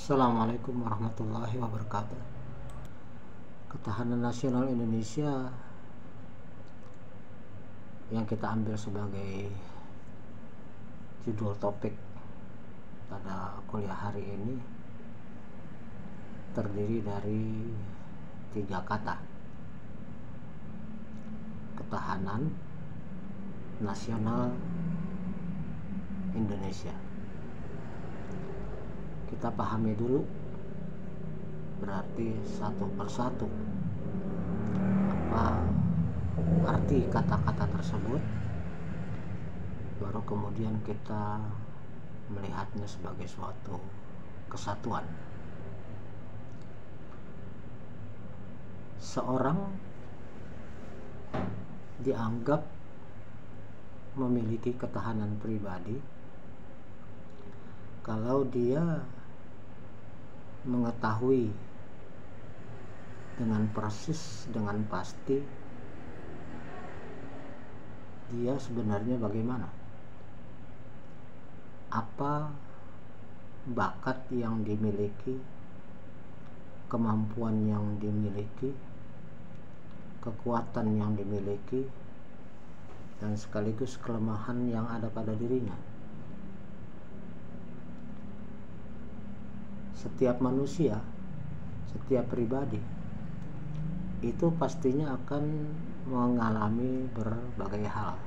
Assalamualaikum warahmatullahi wabarakatuh. Ketahanan nasional Indonesia yang kita ambil sebagai judul topik pada kuliah hari ini terdiri dari 3 kata: ketahanan nasional Indonesia. Kita pahami dulu berarti satu persatu apa arti kata-kata tersebut, baru kemudian kita melihatnya sebagai suatu kesatuan. Seorang dianggap memiliki ketahanan pribadi kalau dia mengetahui dengan persis, dengan pasti dia sebenarnya bagaimana, apa bakat yang dimiliki, kemampuan yang dimiliki, kekuatan yang dimiliki, dan sekaligus kelemahan yang ada pada dirinya. Setiap manusia, setiap pribadi itu pastinya akan mengalami berbagai hal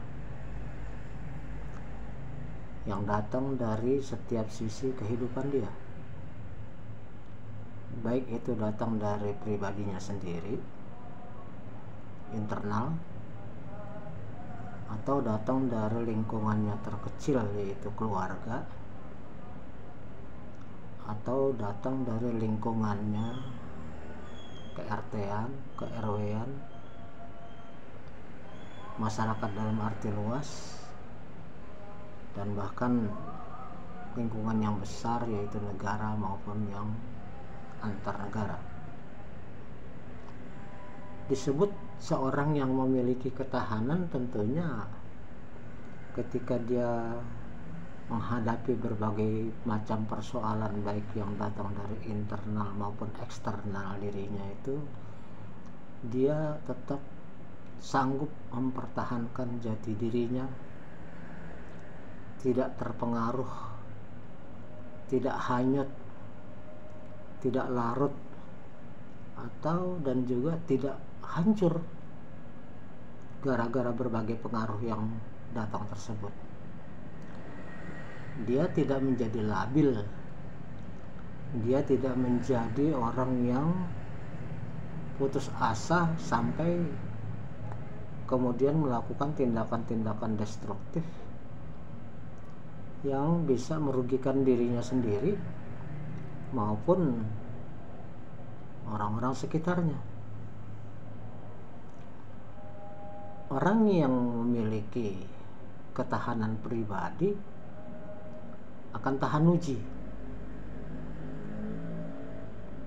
yang datang dari setiap sisi kehidupan dia, baik itu datang dari pribadinya sendiri, internal, atau datang dari lingkungannya terkecil yaitu keluarga, atau datang dari lingkungannya ke-RT-an, ke-RW-an, masyarakat dalam arti luas, dan bahkan lingkungan yang besar yaitu negara maupun yang antar negara. Disebut seorang yang memiliki ketahanan tentunya ketika dia menghadapi berbagai macam persoalan baik yang datang dari internal maupun eksternal dirinya, itu dia tetap sanggup mempertahankan jati dirinya, tidak terpengaruh, tidak hanyut, tidak larut, atau dan juga tidak hancur gara-gara berbagai pengaruh yang datang tersebut. Dia tidak menjadi labil, dia tidak menjadi orang yang putus asa sampai kemudian melakukan tindakan-tindakan destruktif yang bisa merugikan dirinya sendiri maupun orang-orang sekitarnya. Orang yang memiliki ketahanan pribadi akan tahan uji,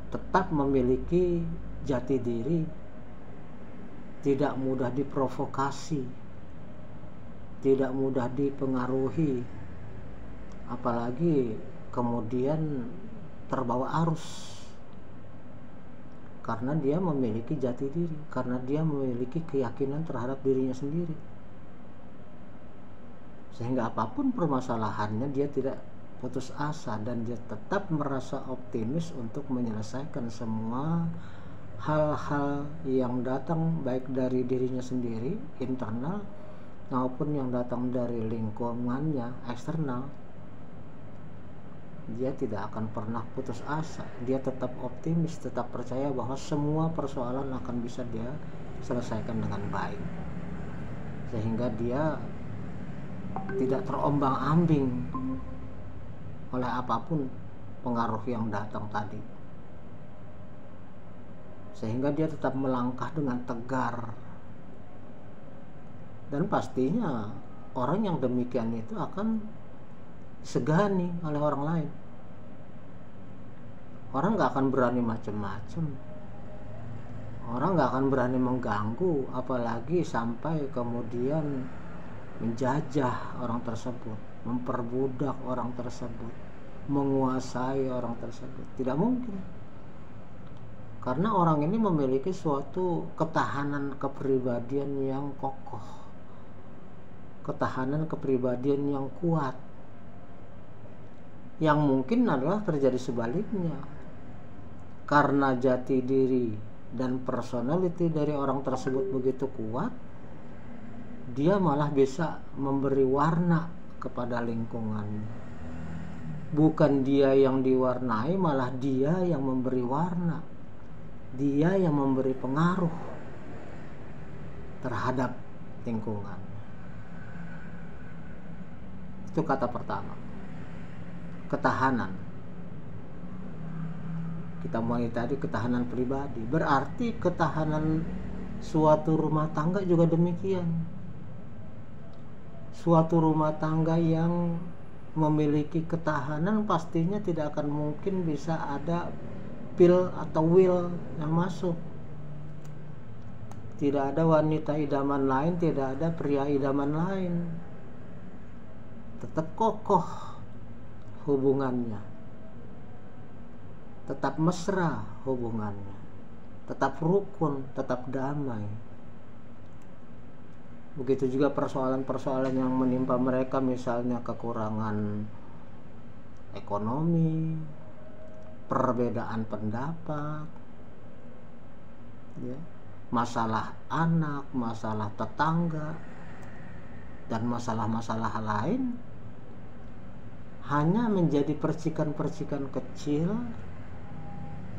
tetap memiliki jati diri, tidak mudah diprovokasi, tidak mudah dipengaruhi, apalagi kemudian terbawa arus, karena dia memiliki jati diri, karena dia memiliki keyakinan terhadap dirinya sendiri, sehingga apapun permasalahannya dia tidak putus asa dan dia tetap merasa optimis untuk menyelesaikan semua hal-hal yang datang baik dari dirinya sendiri internal maupun yang datang dari lingkungannya eksternal. Dia tidak akan pernah putus asa, dia tetap optimis, tetap percaya bahwa semua persoalan akan bisa dia selesaikan dengan baik, sehingga dia tidak terombang-ambing oleh apapun pengaruh yang datang tadi, sehingga dia tetap melangkah dengan tegar. Dan pastinya orang yang demikian itu akan disegani oleh orang lain. Orang gak akan berani macam-macam, orang gak akan berani mengganggu, apalagi sampai kemudian menjajah orang tersebut, memperbudak orang tersebut, menguasai orang tersebut. Tidak mungkin, karena orang ini memiliki suatu ketahanan kepribadian yang kokoh, ketahanan kepribadian yang kuat, yang mungkin adalah terjadi sebaliknya. Karena jati diri dan personality dari orang tersebut begitu kuat, dia malah bisa memberi warna kepada lingkungannya. Bukan dia yang diwarnai, malah dia yang memberi warna, dia yang memberi pengaruh terhadap lingkungan. Itu kata pertama, ketahanan. Kita mulai tadi ketahanan pribadi, berarti ketahanan suatu rumah tangga juga demikian. Suatu rumah tangga yang memiliki ketahanan pastinya tidak akan mungkin bisa ada pil atau will yang masuk. Tidak ada wanita idaman lain, tidak ada pria idaman lain. Tetap kokoh hubungannya, tetap mesra hubungannya, tetap rukun, tetap damai. Begitu juga persoalan-persoalan yang menimpa mereka, misalnya kekurangan ekonomi, perbedaan pendapat, ya, masalah anak, masalah tetangga, dan masalah-masalah lain, hanya menjadi percikan-percikan kecil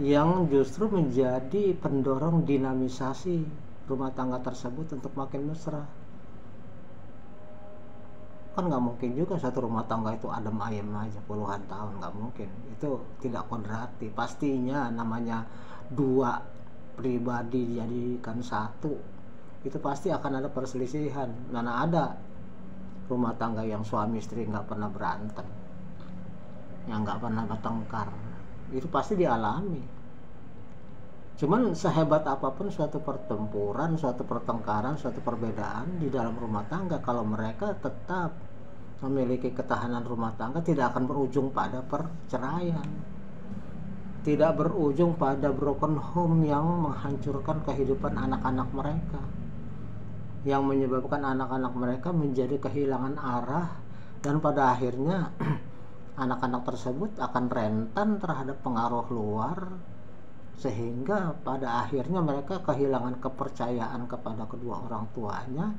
yang justru menjadi pendorong dinamisasi rumah tangga tersebut untuk makin mesra. Kan nggak mungkin juga satu rumah tangga itu adem ayem aja puluhan tahun, nggak mungkin. Itu tidak kodrati. Pastinya namanya dua pribadi dijadikan satu, itu pasti akan ada perselisihan. Mana ada rumah tangga yang suami istri nggak pernah berantem, yang nggak pernah bertengkar. Itu pasti dialami. Cuman sehebat apapun suatu pertempuran, suatu pertengkaran, suatu perbedaan di dalam rumah tangga, kalau mereka tetap memiliki ketahanan rumah tangga, tidak akan berujung pada perceraian, tidak berujung pada broken home yang menghancurkan kehidupan anak-anak mereka, yang menyebabkan anak-anak mereka menjadi kehilangan arah, dan pada akhirnya anak-anak tersebut akan rentan terhadap pengaruh luar, sehingga pada akhirnya mereka kehilangan kepercayaan kepada kedua orang tuanya,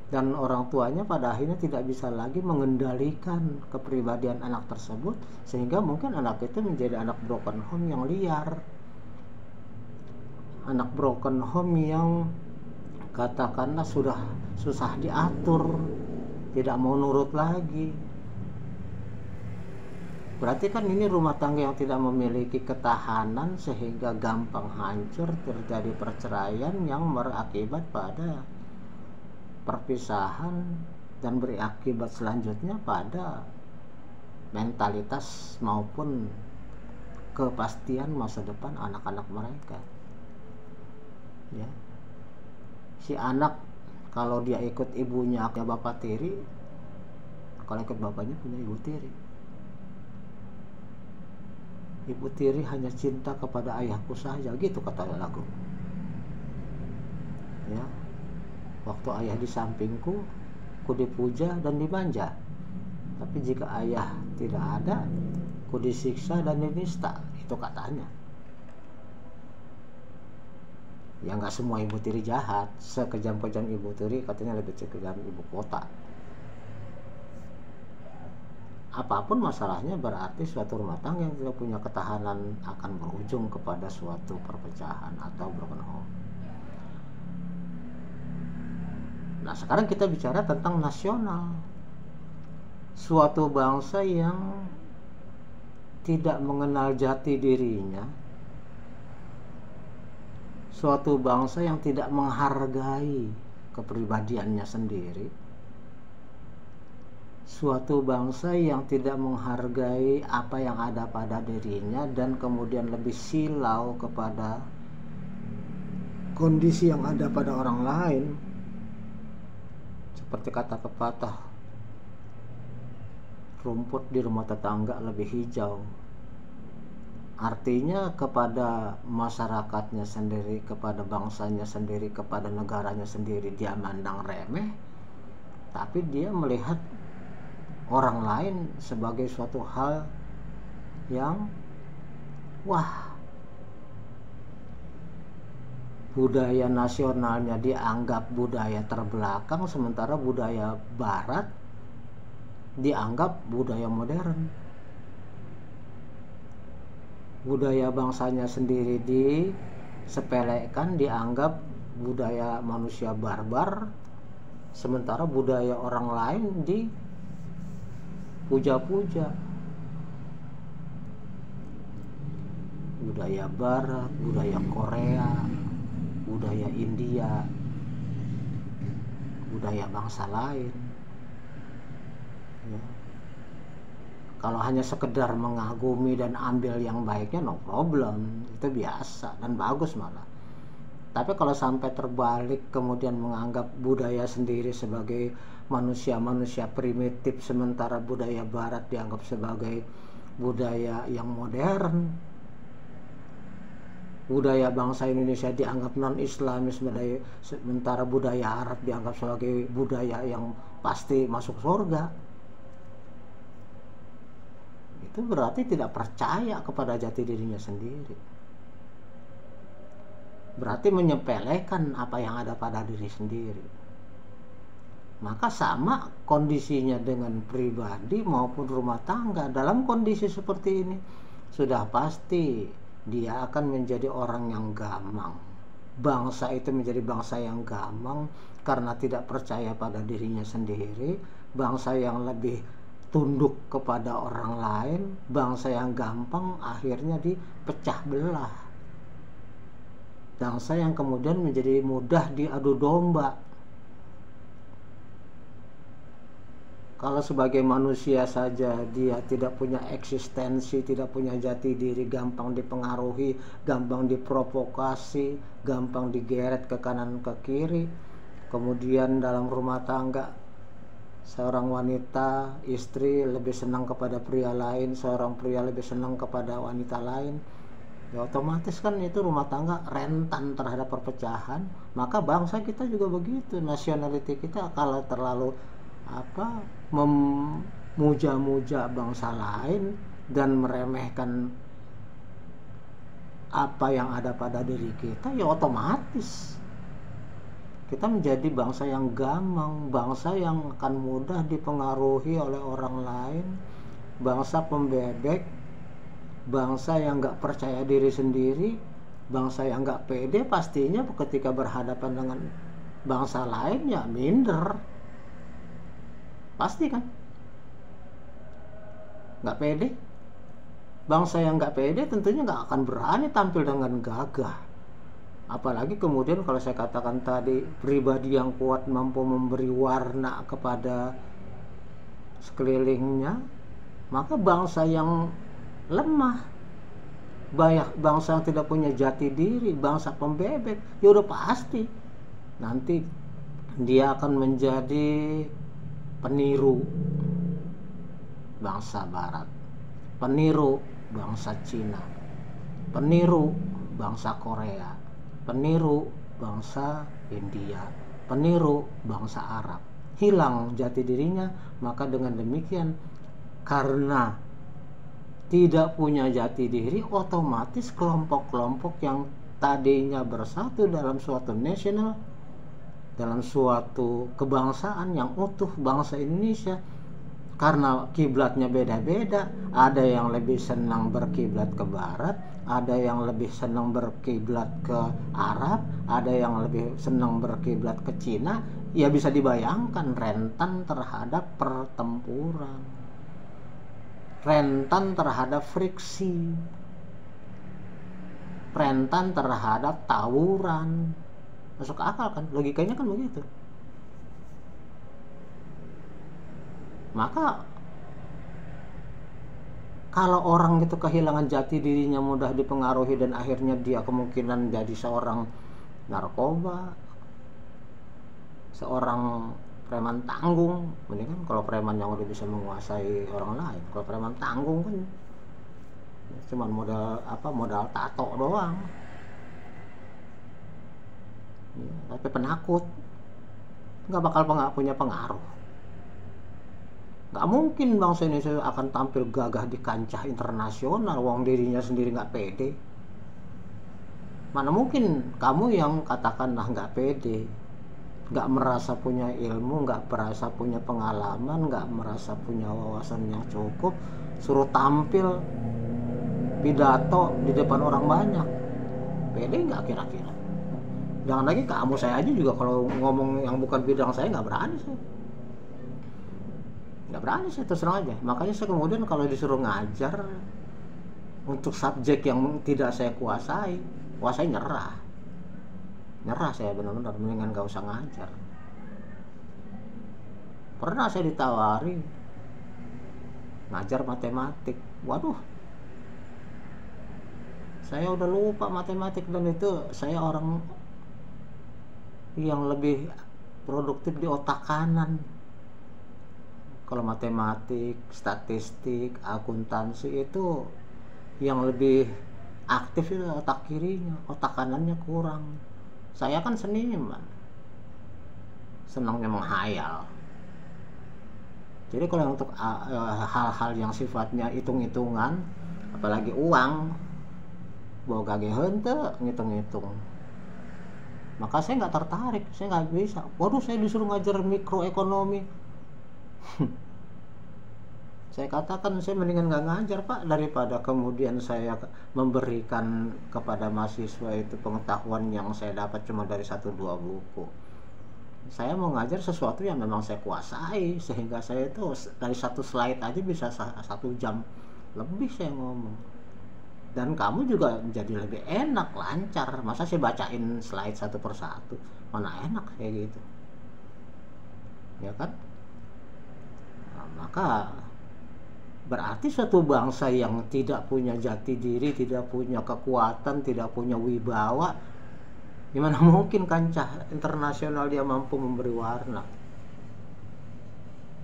dan orang tuanya pada akhirnya tidak bisa lagi mengendalikan kepribadian anak tersebut, sehingga mungkin anak itu menjadi anak broken home yang liar, anak broken home yang katakanlah sudah susah diatur, tidak mau nurut lagi. Berarti kan ini rumah tangga yang tidak memiliki ketahanan, sehingga gampang hancur, terjadi perceraian yang berakibat pada perpisahan, dan berakibat selanjutnya pada mentalitas maupun kepastian masa depan anak-anak mereka. Ya, si anak kalau dia ikut ibunya punya bapak tiri, kalau ikut bapaknya punya ibu tiri. Ibu tiri hanya cinta kepada ayahku saja, gitu kata lagu. Ya, waktu ayah di sampingku, ku dipuja dan dimanja. Tapi jika ayah tidak ada, ku disiksa dan dinista. Itu katanya. Ya nggak semua ibu tiri jahat. Sekejam-kejam ibu tiri katanya lebih sekejam ibu kota. Apapun masalahnya, berarti suatu rumah tangga yang tidak punya ketahanan akan berujung kepada suatu perpecahan atau broken home. Nah, sekarang kita bicara tentang nasional. Suatu bangsa yang tidak mengenal jati dirinya, suatu bangsa yang tidak menghargai kepribadiannya sendiri, suatu bangsa yang tidak menghargai apa yang ada pada dirinya, dan kemudian lebih silau kepada kondisi yang ada pada orang lain. Seperti kata pepatah, rumput di rumah tetangga lebih hijau. Artinya kepada masyarakatnya sendiri, kepada bangsanya sendiri, kepada negaranya sendiri dia mandang remeh, tapi dia melihat orang lain sebagai suatu hal yang wah, budaya nasionalnya dianggap budaya terbelakang, sementara budaya barat dianggap budaya modern. Budaya bangsanya sendiri disepelekan, dianggap budaya manusia barbar, sementara budaya orang lain dipuja-puja. Budaya barat, budaya Korea, budaya India, budaya bangsa lain ya. Kalau hanya sekedar mengagumi dan ambil yang baiknya, no problem, itu biasa dan bagus malah. Tapi kalau sampai terbalik kemudian menganggap budaya sendiri sebagai manusia-manusia primitif, sementara budaya barat dianggap sebagai budaya yang modern, budaya bangsa Indonesia dianggap non-Islamis, sementara budaya Arab dianggap sebagai budaya yang pasti masuk surga, itu berarti tidak percaya kepada jati dirinya sendiri. Berarti menyepelekan apa yang ada pada diri sendiri. Maka sama kondisinya dengan pribadi maupun rumah tangga. Dalam kondisi seperti ini sudah pasti dia akan menjadi orang yang gamang. Bangsa itu menjadi bangsa yang gamang karena tidak percaya pada dirinya sendiri. Bangsa yang lebih tunduk kepada orang lain, bangsa yang gampang akhirnya dipecah belah, bangsa yang kemudian menjadi mudah diadu domba. Kalau sebagai manusia saja dia tidak punya eksistensi, tidak punya jati diri, gampang dipengaruhi, gampang diprovokasi, gampang digeret ke kanan ke kiri. Kemudian dalam rumah tangga, seorang wanita, istri lebih senang kepada pria lain, seorang pria lebih senang kepada wanita lain, ya otomatis kan itu rumah tangga rentan terhadap perpecahan. Maka bangsa kita juga begitu, nationality kita kalau terlalu memuja-muja bangsa lain dan meremehkan apa yang ada pada diri kita, ya otomatis kita menjadi bangsa yang gamang, bangsa yang akan mudah dipengaruhi oleh orang lain, bangsa pembebek, bangsa yang gak percaya diri sendiri, bangsa yang gak pede. Pastinya ketika berhadapan dengan bangsa lain ya minder, pasti kan gak pede. Bangsa yang gak pede tentunya gak akan berani tampil dengan gagah. Apalagi kemudian kalau saya katakan tadi, pribadi yang kuat mampu memberi warna kepada sekelilingnya, maka bangsa yang lemah, bangsa yang tidak punya jati diri, bangsa pembebek, ya udah pasti nanti dia akan menjadi peniru bangsa barat, peniru bangsa Cina, peniru bangsa Korea, peniru bangsa India, peniru bangsa Arab. Hilang jati dirinya. Maka dengan demikian, karena tidak punya jati diri, otomatis kelompok-kelompok yang tadinya bersatu dalam suatu nasional, dalam suatu kebangsaan yang utuh, bangsa Indonesia, karena kiblatnya beda-beda, ada yang lebih senang berkiblat ke barat, ada yang lebih senang berkiblat ke Arab, ada yang lebih senang berkiblat ke Cina, ya bisa dibayangkan rentan terhadap pertempuran, rentan terhadap friksi, rentan terhadap tawuran. Masuk akal kan, logikanya kan begitu. Maka kalau orang itu kehilangan jati dirinya, mudah dipengaruhi, dan akhirnya dia kemungkinan jadi seorang narkoba, seorang preman tanggung. Mendingan kalau preman yang udah bisa menguasai orang lain. Kalau preman tanggung kan cuman modal tato doang ya, tapi penakut, nggak bakal punya pengaruh. Nggak mungkin bangsa Indonesia akan tampil gagah di kancah internasional wong dirinya sendiri nggak pede. Mana mungkin kamu yang katakanlah nggak pede, nggak merasa punya ilmu, nggak merasa punya pengalaman, nggak merasa punya wawasan yang cukup, suruh tampil pidato di depan orang banyak, pede nggak kira-kira? Jangan lagi kamu, saya aja juga kalau ngomong yang bukan bidang saya nggak berani saya terus terang aja. Makanya saya kemudian kalau disuruh ngajar untuk subjek yang tidak saya kuasai, wah saya nyerah saya benar-benar, mendingan gak usah ngajar. Pernah saya ditawari ngajar matematik, waduh saya udah lupa matematik, dan itu saya orang yang lebih produktif di otak kanan. Kalau matematik, statistik, akuntansi itu yang lebih aktif itu otak kirinya, otak kanannya kurang. Saya kan seniman, senangnya menghayal. Jadi kalau untuk hal-hal yang sifatnya hitung-hitungan, apalagi uang, bawa gage henteu ngitung-ngitung, maka saya nggak tertarik, saya nggak bisa. Waduh, saya disuruh ngajar mikroekonomi. Saya katakan saya mendingan nggak ngajar Pak, daripada kemudian saya memberikan kepada mahasiswa itu pengetahuan yang saya dapat cuma dari 1-2 buku. Saya mau ngajar sesuatu yang memang saya kuasai, sehingga saya itu dari satu slide aja bisa 1 jam lebih saya ngomong, dan kamu juga jadi lebih enak, lancar. Masa saya bacain slide satu persatu, mana enak kayak gitu ya kan? Maka berarti suatu bangsa yang tidak punya jati diri, tidak punya kekuatan, tidak punya wibawa, gimana mungkin kancah internasional dia mampu memberi warna?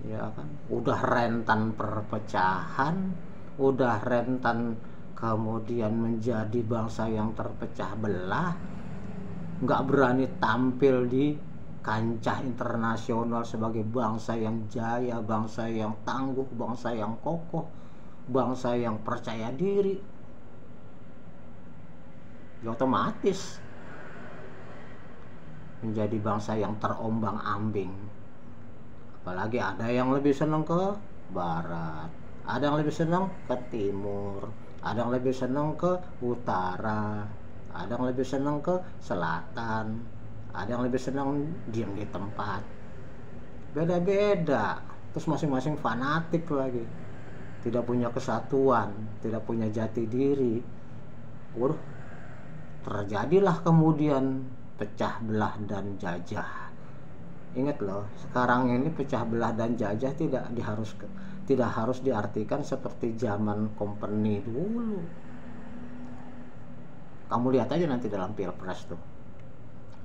Ya kan, udah rentan perpecahan, udah rentan kemudian menjadi bangsa yang terpecah belah, nggak berani tampil di kancah internasional sebagai bangsa yang jaya, bangsa yang tangguh, bangsa yang kokoh, bangsa yang percaya diri. Ya otomatis menjadi bangsa yang terombang-ambing. Apalagi ada yang lebih senang ke barat, ada yang lebih senang ke timur, ada yang lebih senang ke utara, ada yang lebih senang ke selatan, ada yang lebih senang diam di tempat. Beda-beda. Terus masing-masing fanatik lagi, tidak punya kesatuan, tidak punya jati diri. Waduh, terjadilah kemudian pecah belah dan jajah. Ingat loh, sekarang ini pecah belah dan jajah tidak harus diartikan seperti zaman company dulu. Kamu lihat aja nanti dalam pilpres tuh,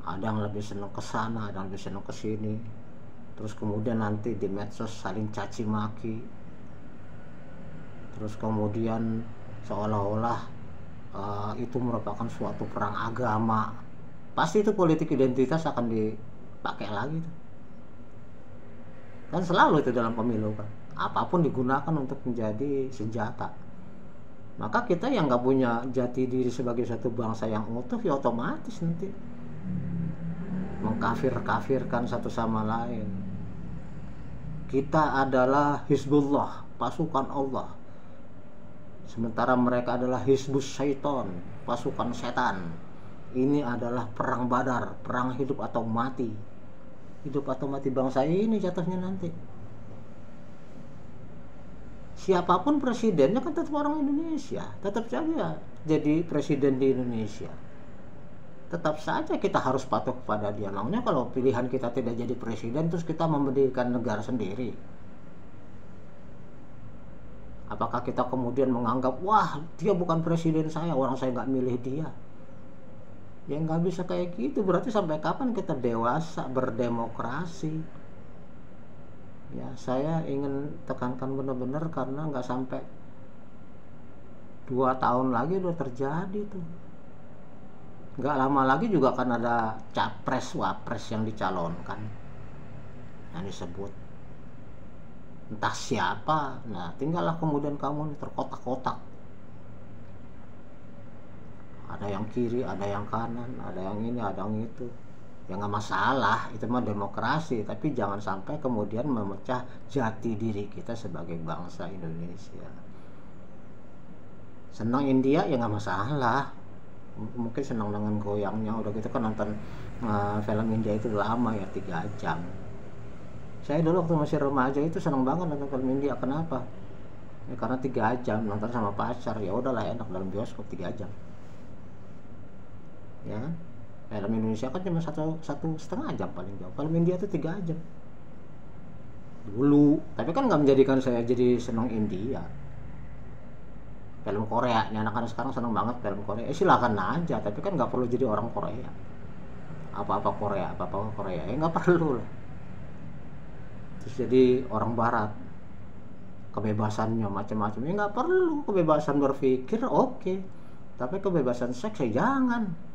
ada yang lebih senang ke sana, ada yang lebih senang ke sini. Terus kemudian nanti di medsos saling caci maki. Terus kemudian seolah-olah itu merupakan suatu perang agama. Pasti itu politik identitas akan dipakai lagi tuh. Kan selalu itu dalam pemilu kan, apapun digunakan untuk menjadi senjata. Maka kita yang nggak punya jati diri sebagai satu bangsa yang utuh, ya otomatis nanti mengkafir-kafirkan satu sama lain. Kita adalah Hizbullah, pasukan Allah, sementara mereka adalah Hizbus Syaiton, pasukan setan. Ini adalah perang Badar, perang hidup atau mati. Hidup atau mati bangsa ini jatuhnya nanti. Siapapun presidennya kan tetap orang Indonesia, tetap saja jadi presiden di Indonesia. Tetap saja kita harus patuh kepada dia. Namanya kalau pilihan kita tidak jadi presiden, terus kita mendirikan negara sendiri, apakah kita kemudian menganggap, wah dia bukan presiden saya, orang saya nggak milih dia? Ya nggak bisa kayak gitu. Berarti sampai kapan kita dewasa berdemokrasi? Ya, saya ingin tekankan benar-benar karena nggak sampai 2 tahun lagi udah terjadi tuh. Nggak lama lagi juga akan ada capres wapres yang dicalonkan, yang disebut entah siapa. Nah, tinggallah kemudian kamu nih terkotak-kotak, ada yang kiri, ada yang kanan, ada yang ini, ada yang itu. Ya nggak masalah, itu mah demokrasi, tapi jangan sampai kemudian memecah jati diri kita sebagai bangsa Indonesia. Senang India ya nggak masalah, mungkin senang dengan goyangnya, udah gitu kan nonton film India itu lama ya, 3 jam. Saya dulu waktu masih remaja itu senang banget nonton film India. Kenapa? Ya karena 3 jam nonton sama pacar, ya udahlah enak dalam bioskop 3 jam. Ya kan? Film Indonesia kan cuma 1,5 jam paling jauh. Film India itu 3 jam dulu. Tapi kan nggak menjadikan saya jadi senang India. Film Korea, nih anak-anak sekarang senang banget film Korea. Silakan aja, tapi kan nggak perlu jadi orang Korea. Apa-apa Korea, apa-apa Korea, ya nggak perlu lah. Terus jadi orang Barat, kebebasannya macam-macam, ya nggak perlu. Kebebasan berpikir oke, tapi kebebasan seks ya jangan.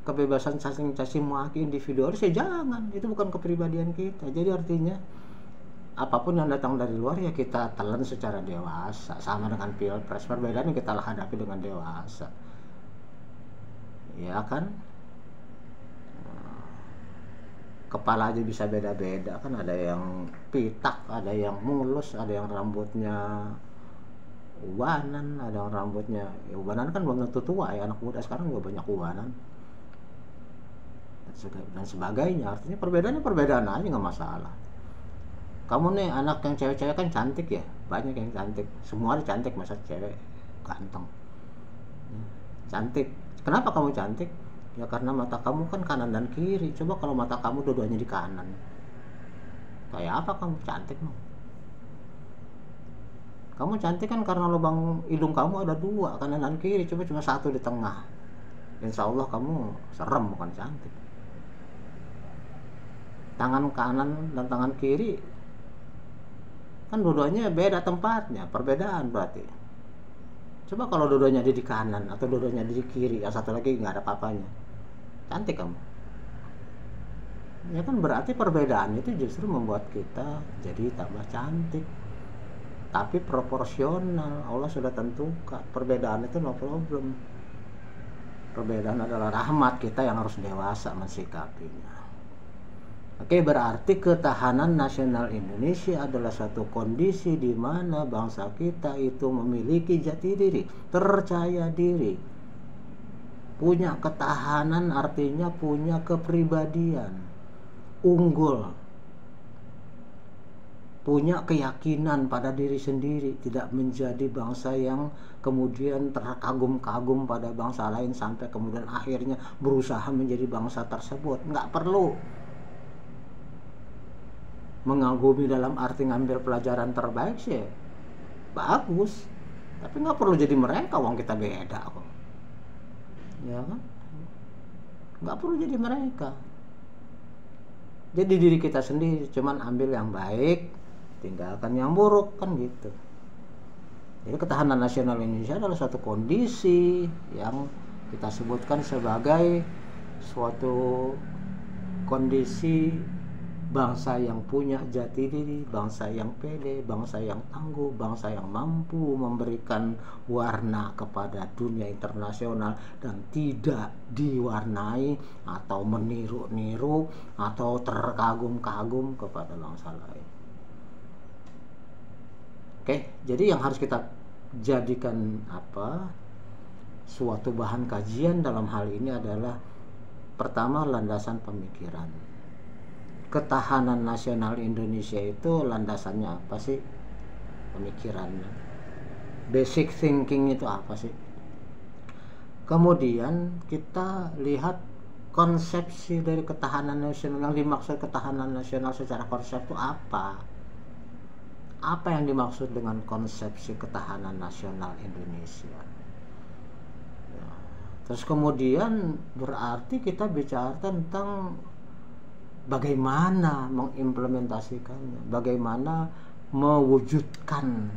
Kebebasan caci maki individualis ya jangan. Itu bukan kepribadian kita. Jadi artinya apapun yang datang dari luar ya kita telan secara dewasa. Sama dengan pilpres, perbedaannya kita hadapi dengan dewasa, ya kan. Kepala aja bisa beda-beda kan, ada yang pitak, ada yang mulus, ada yang rambutnya ubanan, ada yang rambutnya ya ubanan kan belum tentu tua ya, anak muda sekarang juga banyak ubanan dan sebagainya. Artinya perbedaan aja, nggak masalah. Kamu nih anak yang cewek-cewek kan cantik ya, banyak yang cantik, semua ada cantik, masa cewek ganteng cantik. Kenapa kamu cantik? Ya karena mata kamu kan kanan dan kiri. Coba kalau mata kamu dua-duanya di kanan, kayak apa kamu cantik no? Kamu cantik kan karena lubang hidung kamu ada 2, kanan dan kiri. Coba cuma 1 di tengah, insya Allah kamu serem, bukan cantik. Tangan kanan dan tangan kiri kan dua-duanya beda tempatnya, perbedaan berarti. Coba kalau dua-duanya ada di kanan atau dua-duanya ada di kiri, yang satu lagi nggak ada apa-apanya, cantik kamu. Ya kan berarti perbedaan itu justru membuat kita jadi tambah cantik. Tapi proporsional, Allah sudah tentukan. Perbedaan itu no problem. Perbedaan adalah rahmat, kita yang harus dewasa mensikapinya. Oke, berarti ketahanan nasional Indonesia adalah satu kondisi di mana bangsa kita itu memiliki jati diri, percaya diri. Punya ketahanan artinya punya kepribadian, unggul. Punya keyakinan pada diri sendiri, tidak menjadi bangsa yang kemudian terkagum-kagum pada bangsa lain sampai kemudian akhirnya berusaha menjadi bangsa tersebut. Nggak perlu mengagumi dalam arti ngambil pelajaran terbaik sih bagus, tapi nggak perlu jadi mereka, wong kita beda kok, ya kan. Nggak perlu jadi mereka, jadi diri kita sendiri, cuman ambil yang baik, tinggalkan yang buruk, kan gitu. Jadi ketahanan nasional Indonesia adalah suatu kondisi yang kita sebutkan sebagai suatu kondisi bangsa yang punya jati diri, bangsa yang pede, bangsa yang tangguh, bangsa yang mampu memberikan warna kepada dunia internasional dan tidak diwarnai atau meniru-niru atau terkagum-kagum kepada bangsa lain. Oke, jadi yang harus kita jadikan suatu bahan kajian dalam hal ini adalah pertama, landasan pemikiran. Ketahanan nasional Indonesia itu landasannya apa sih? Pemikirannya. Basic thinking itu apa sih? Kemudian kita lihat konsepsi dari ketahanan nasional. Yang dimaksud ketahanan nasional secara konsep itu apa? Apa yang dimaksud dengan konsepsi ketahanan nasional Indonesia? Terus kemudian berarti kita bicara tentang bagaimana mengimplementasikannya, bagaimana mewujudkan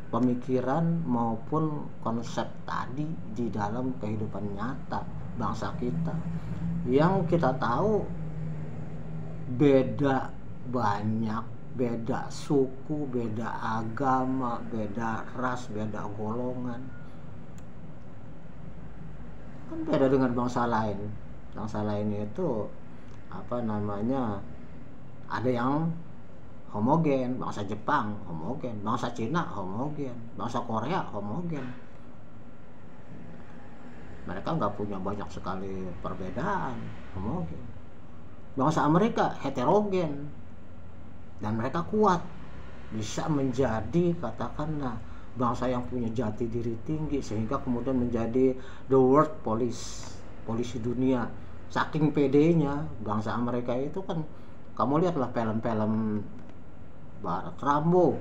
pemikiran maupun konsep tadi di dalam kehidupan nyata bangsa kita, yang kita tahu beda banyak, beda suku, beda agama, beda ras, beda golongan, kan beda dengan bangsa lain. Bangsa lain itu apa namanya, ada yang homogen, bangsa Jepang homogen, bangsa Cina homogen, bangsa Korea homogen. Mereka nggak punya banyak sekali perbedaan, homogen. Bangsa Amerika heterogen, dan mereka kuat, bisa menjadi katakanlah bangsa yang punya jati diri tinggi, sehingga kemudian menjadi the world police, polisi dunia. Saking pedenya bangsa Amerika itu kan, kamu lihatlah film-film Barat, Rambo,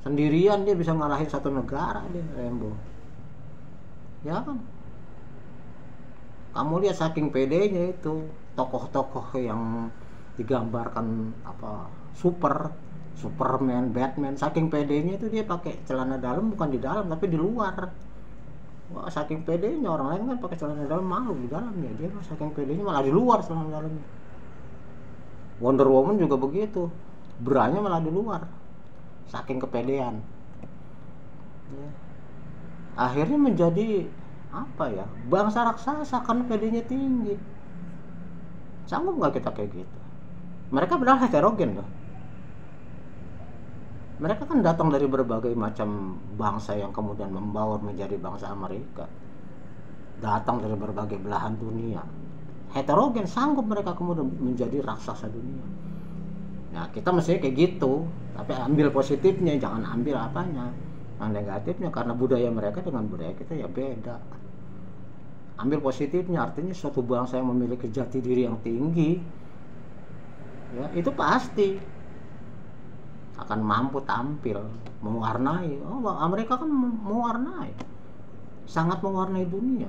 sendirian dia bisa ngalahin satu negara, dia Rambo, ya kan. Kamu lihat saking pedenya itu tokoh-tokoh yang digambarkan apa Superman, Batman, saking pedenya itu dia pakai celana dalam, bukan di dalam tapi di luar. Wah, saking pedenya. Orang lain kan pakai celana dalam malu di dalamnya, dia saking pedenya malah di luar celana dalamnya. Wonder Woman juga begitu, beranya malah di luar, saking kepedean ya. Akhirnya menjadi apa ya, bangsa raksasa karena pedenya tinggi. Sanggup nggak kita kayak gitu? Mereka padahal heterogen loh. Mereka kan datang dari berbagai macam bangsa yang kemudian membaur menjadi bangsa Amerika, datang dari berbagai belahan dunia, heterogen, sanggup mereka kemudian menjadi raksasa dunia. Nah, kita mestinya kayak gitu, tapi ambil positifnya, jangan ambil apanya, yang negatifnya, karena budaya mereka dengan budaya kita ya beda. Ambil positifnya, artinya suatu bangsa yang memiliki jati diri yang tinggi, ya itu pasti akan mampu tampil mewarnai. Oh, Amerika kan mewarnai, sangat mewarnai dunia,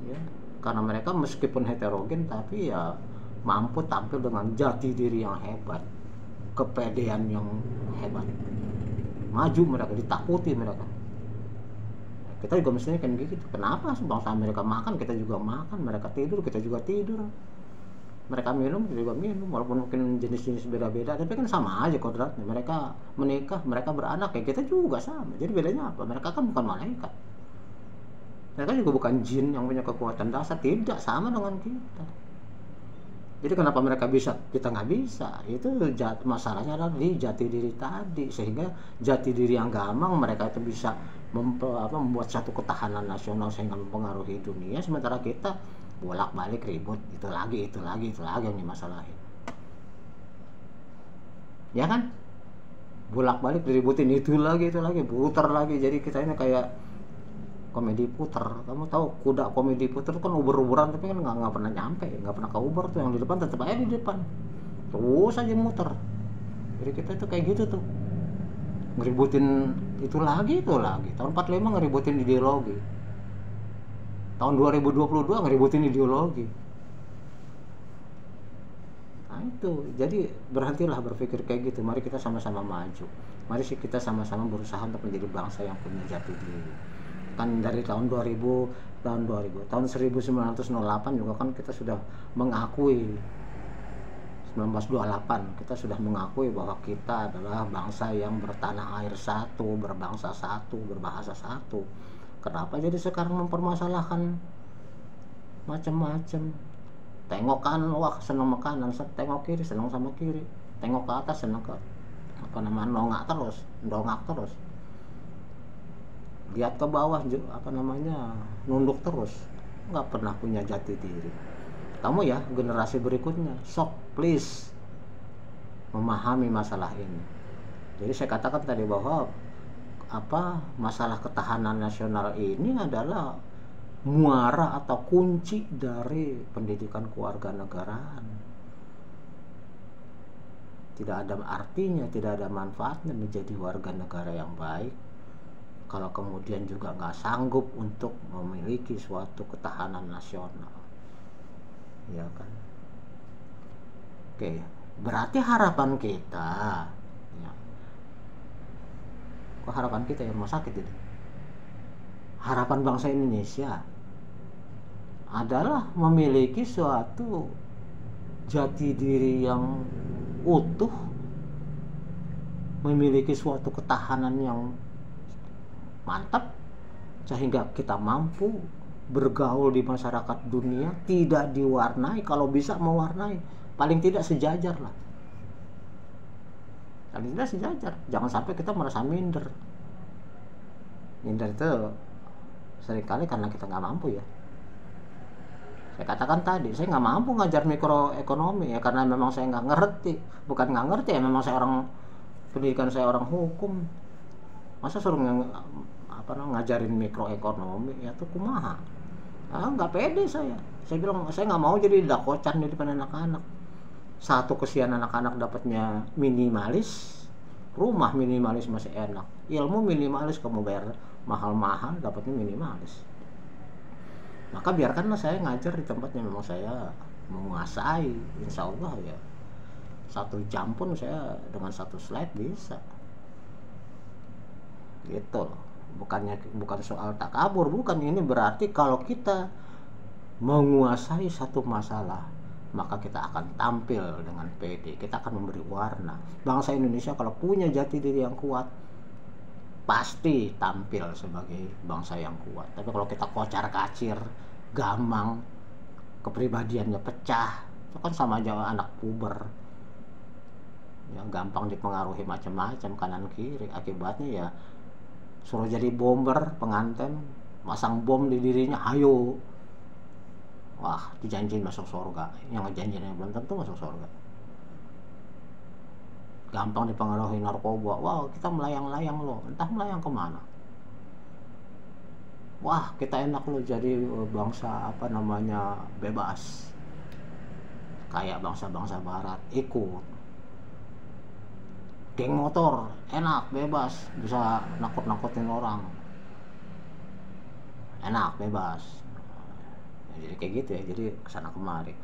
ya, karena mereka meskipun heterogen tapi ya mampu tampil dengan jati diri yang hebat, kepedean yang hebat, maju mereka, ditakuti mereka. Kita juga mestinya kan gitu. Kenapa bangsa Amerika makan, kita juga makan, mereka tidur, kita juga tidur, mereka minum, kita juga minum, walaupun mungkin jenis-jenis beda-beda, tapi kan sama aja kodratnya. Mereka menikah, mereka beranak, kayak kita juga sama. Jadi bedanya apa? Mereka kan bukan malaikat, mereka juga bukan jin yang punya kekuatan dasar, tidak sama dengan kita. Jadi kenapa mereka bisa, kita nggak bisa? Itu masalahnya adalah di jati diri tadi, sehingga jati diri yang gampang mereka itu bisa membuat satu ketahanan nasional sehingga mempengaruhi dunia, sementara kita bolak-balik ribut, itu lagi yang dimasalahin, ya kan? Bolak-balik diributin, itu lagi, putar lagi. Jadi kita ini kayak komedi puter. Kamu tahu kuda komedi puter kan uber-uberan, tapi kan nggak pernah nyampe, nggak pernah ke uber tuh. Yang di depan tetap aja di depan, terus aja muter. Jadi kita itu kayak gitu tuh, ngeributin itu lagi. Tahun 45 ngeributin ideologi, tahun 2022 ngeributin ideologi. Nah itu, jadi berhentilah berpikir kayak gitu. Mari kita sama-sama maju, mari kita sama-sama berusaha untuk menjadi bangsa yang punya jati diri. Kan dari tahun 1908 juga kan kita sudah mengakui, 1928 kita sudah mengakui bahwa kita adalah bangsa yang bertanah air satu, berbangsa satu, berbahasa satu. Kenapa jadi sekarang mempermasalahkan macam-macam? Tengok kanan, wah seneng sama kanan, tengok kiri seneng sama kiri, tengok ke atas seneng ke dongak terus, lihat ke bawah nunduk terus, nggak pernah punya jati diri. Kamu ya, generasi berikutnya, sok please memahami masalah ini. Jadi saya katakan tadi bahwa masalah ketahanan nasional ini adalah muara atau kunci dari pendidikan kewarganegaraan. Tidak ada artinya, tidak ada manfaatnya menjadi warga negara yang baik kalau kemudian juga nggak sanggup untuk memiliki suatu ketahanan nasional. ya kan. Oke, berarti harapan kita, ya, kok harapan kita ya rumah sakit itu, harapan bangsa Indonesia adalah memiliki suatu jati diri yang utuh, memiliki suatu ketahanan yang mantap, sehingga kita mampu bergaul di masyarakat dunia tidak diwarnai, kalau bisa mewarnai, paling tidak sejajar lah, paling tidak sejajar. Jangan sampai kita merasa minder. Minder itu seringkali karena kita nggak mampu ya. Saya katakan tadi, saya nggak mampu ngajar mikroekonomi ya karena memang saya nggak ngerti. Bukan nggak ngerti ya, memang saya orang, pendidikan saya orang hukum. Masa suruh ngajarin mikroekonomi ya tuh kumaha. Nggak pede saya. Saya bilang saya nggak mau jadi dakocan di depan anak-anak. Satu, kesian anak-anak dapatnya minimalis, rumah minimalis masih enak, ilmu minimalis, kamu bayar mahal-mahal dapatnya minimalis. Maka biarkanlah saya ngajar di tempat yang memang saya menguasai. Insya Allah ya 1 jam pun saya dengan 1 slide bisa gitu loh. Bukan soal takabur, bukan. Ini berarti kalau kita menguasai satu masalah, maka kita akan tampil dengan pede, kita akan memberi warna. Bangsa Indonesia kalau punya jati diri yang kuat, pasti tampil sebagai bangsa yang kuat. Tapi kalau kita kocar-kacir, gamang, kepribadiannya pecah, itu kan sama aja anak puber ya, gampang dipengaruhi macam-macam kanan kiri. Akibatnya ya suruh jadi bomber, pengantin, masang bom di dirinya, hayo, wah dijanjiin masuk surga, yang ngejanjiin belum tentu masuk surga. Gampang dipengaruhi narkoba, wah kita melayang-layang loh, entah melayang kemana. Wah kita enak loh jadi bangsa bebas, kayak bangsa-bangsa barat, ikut geng motor, enak, bebas, bisa nakut-nakutin orang, enak, bebas. Jadi kayak gitu ya, jadi kesana kemari.